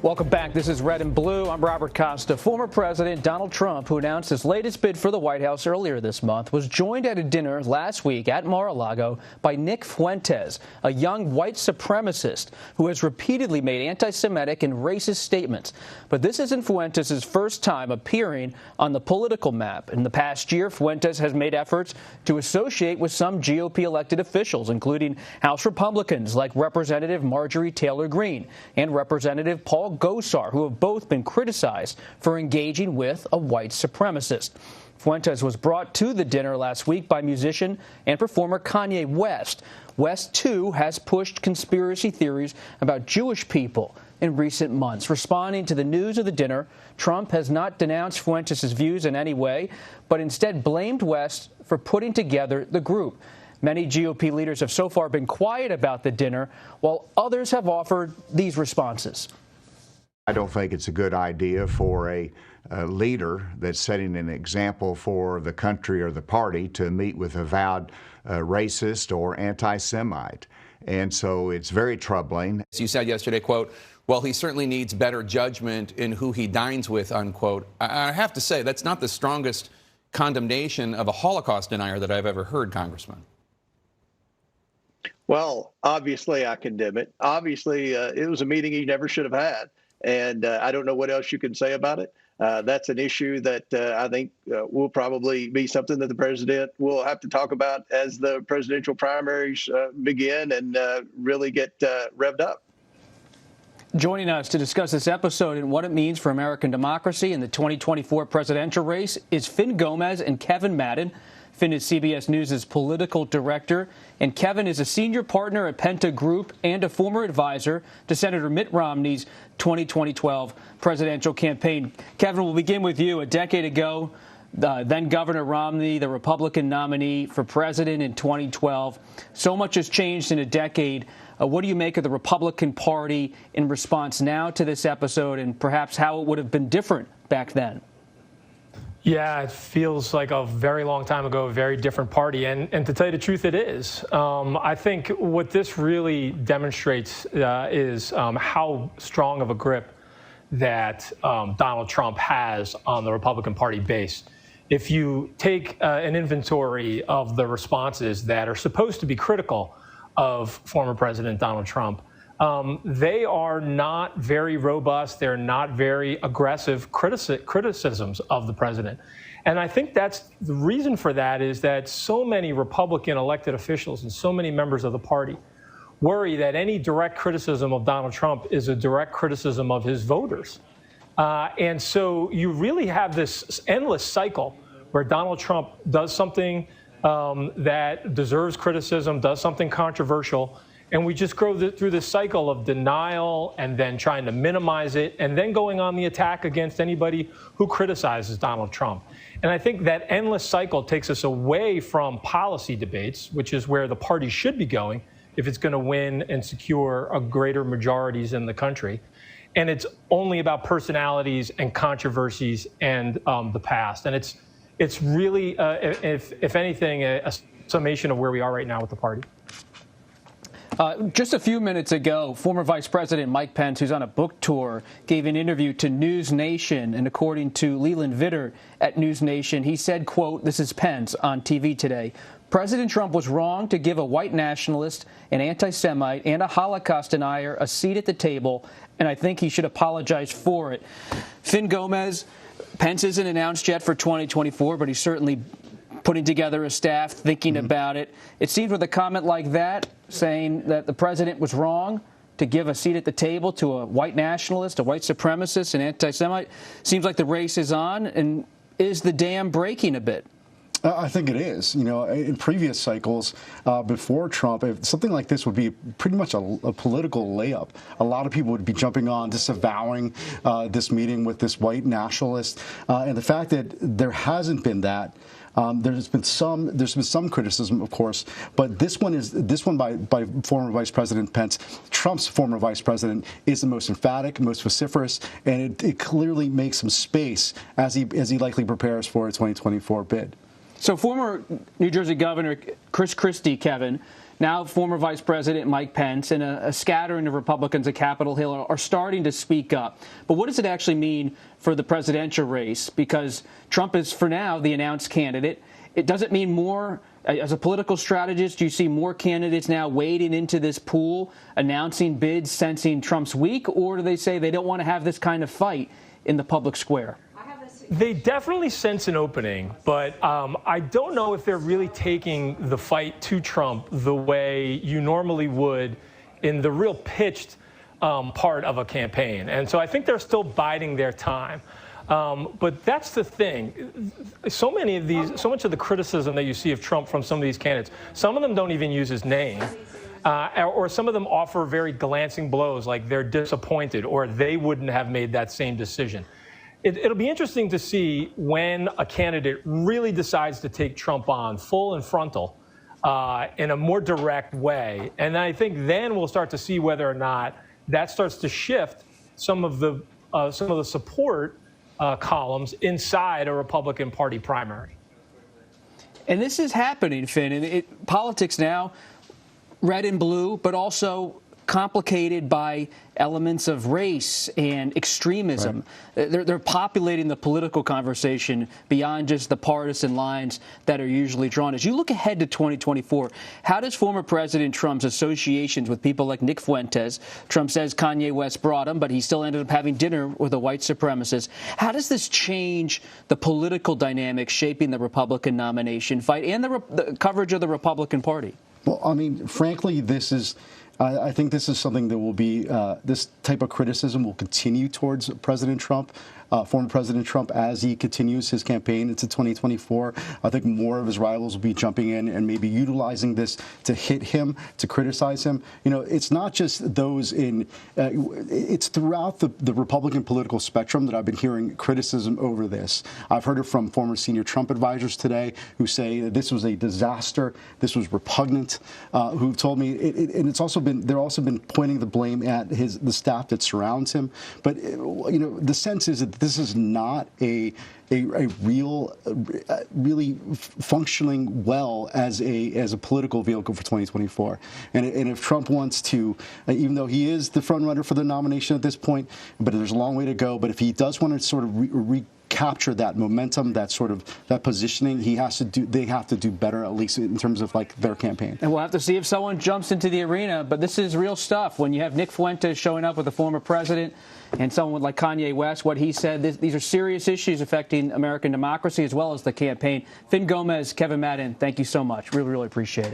Welcome back. This is Red and Blue. I'm Robert Costa. Former President Donald Trump, who announced his latest bid for the White House earlier this month, was joined at a dinner last week at Mar-a-Lago by Nick Fuentes, a young white supremacist who has repeatedly made anti-Semitic and racist statements. But this isn't Fuentes' first time appearing on the political map. In the past year, Fuentes has made efforts to associate with some GOP elected officials, including House Republicans like Representative Marjorie Taylor Greene and Representative Paul Gosar, who have both been criticized for engaging with a white supremacist. Fuentes was brought to the dinner last week by musician and performer Kanye West. West, too, has pushed conspiracy theories about Jewish people in recent months. Responding to the news of the dinner, Trump has not denounced Fuentes' views in any way, but instead blamed West for putting together the group. Many GOP leaders have so far been quiet about the dinner, while others have offered these responses. I don't think it's a good idea for a leader that's setting an example for the country or the party to meet with avowed racist or anti-Semite. And so it's very troubling. You said yesterday, quote, well, he certainly needs better judgment in who he dines with, unquote. I have to say, that's not the strongest condemnation of a Holocaust denier that I've ever heard, Congressman. Well, obviously, I condemn it. Obviously, it was a meeting he never should have had. And I don't know what else you can say about it. That's an issue that I think will probably be something that the president will have to talk about as the presidential primaries begin and really get revved up. Joining us to discuss this episode and what it means for American democracy in the 2024 presidential race is Finn Gomez and Kevin Madden. Finn is CBS News' political director, and Kevin is a senior partner at Penta Group and a former advisor to Senator Mitt Romney's 2012 presidential campaign. Kevin, we'll begin with you. A decade ago, then Governor Romney, the Republican nominee for president in 2012. So much has changed in a decade. What do you make of the Republican Party in response now to this episode, and perhaps how it would have been different back then? Yeah, it feels like a very long time ago, a very different party. And to tell you the truth, it is. I think what this really demonstrates is how strong of a grip that Donald Trump has on the Republican Party base. If you take an inventory of the responses that are supposed to be critical of former President Donald Trump, they are not very robust. They're not very aggressive criticisms of the president. And I think that's the reason for that is that so many Republican elected officials and so many members of the party worry that any direct criticism of Donald Trump is a direct criticism of his voters. And so you really have this endless cycle where Donald Trump does something that deserves criticism, does something controversial, and we just go through this cycle of denial and then trying to minimize it and then going on the attack against anybody who criticizes Donald Trump. And I think that endless cycle takes us away from policy debates, which is where the party should be going if it's going to win and secure a greater majorities in the country. And it's only about personalities and controversies and the past. And it's really, if anything, a summation of where we are right now with the party. Just a few minutes ago, former Vice President Mike Pence, who's on a book tour, gave an interview to News Nation. And according to Leland Vitter at News Nation, he said, quote, this is Pence on TV today, President Trump was wrong to give a white nationalist, an anti-Semite, and a Holocaust denier a seat at the table, and I think he should apologize for it. Finn Gomez, Pence isn't announced yet for 2024, but he's certainly putting together a staff, thinking about it. It seems with a comment like that, saying that the president was wrong to give a seat at the table to a white nationalist, a white supremacist, an anti-Semite, seems like the race is on. And is the dam breaking a bit? I think it is. You know, in previous cycles before Trump, if something like this would be pretty much a political layup. A lot of people would be jumping on, disavowing this meeting with this white nationalist. And the fact that there hasn't been that, there's been some criticism, of course, but this one by former Vice President Pence, Trump's former vice president, is the most emphatic, most vociferous, and it clearly makes him space as he likely prepares for a 2024 bid. So former New Jersey Governor Chris Christie, Kevin, Now, former Vice President Mike Pence and a scattering of Republicans at Capitol Hill are starting to speak up. But what does it actually mean for the presidential race? Because Trump is, for now, the announced candidate. It doesn't mean more. As a political strategist, do you see more candidates now wading into this pool, announcing bids, sensing Trump's weak, or do they say they don't want to have this kind of fight in the public square? They definitely sense an opening, but I don't know if they're really taking the fight to Trump the way you normally would in the real pitched part of a campaign. And so I think they're still biding their time. But that's the thing. So much of the criticism that you see of Trump from some of these candidates, some of them don't even use his name. Or some of them offer very glancing blows, like they're disappointed or they wouldn't have made that same decision. It'll be interesting to see when a candidate really decides to take Trump on full and frontal in a more direct way. And I think then we'll start to see whether or not that starts to shift some of the support columns inside a Republican Party primary. And this is happening, Finn. And politics now, red and blue, but also complicated by elements of race and extremism. Right. They're populating the political conversation beyond just the partisan lines that are usually drawn. As you look ahead to 2024, how does former President Trump's associations with people like Nick Fuentes, Trump says Kanye West brought him, but he still ended up having dinner with a white supremacist, how does this change the political dynamics shaping the Republican nomination fight and the coverage of the Republican Party? Well, I mean, frankly, I think this is something that will be, this type of criticism will continue towards President Trump, former President Trump, as he continues his campaign into 2024. I think more of his rivals will be jumping in and maybe utilizing this to hit him, to criticize him. You know, it's not just those it's throughout the Republican political spectrum that I've been hearing criticism over this. I've heard it from former senior Trump advisors today who say that this was a disaster, this was repugnant, who've told me, and it's also been, they're also been pointing the blame at the staff that surrounds him. But, you know, the sense is that this is not a really functioning well as a political vehicle for 2024. And if Trump wants to, even though he is the front runner for the nomination at this point, but there's a long way to go. But if he does want to sort of recapture that momentum, that positioning, they have to do better, at least in terms of like their campaign. And we'll have to see if someone jumps into the arena. But this is real stuff. When you have Nick Fuentes showing up with the former president and someone like Kanye West, what he said, these are serious issues affecting American democracy as well as the campaign. Finn Gomez, Kevin Madden, thank you so much. Really, really appreciate it.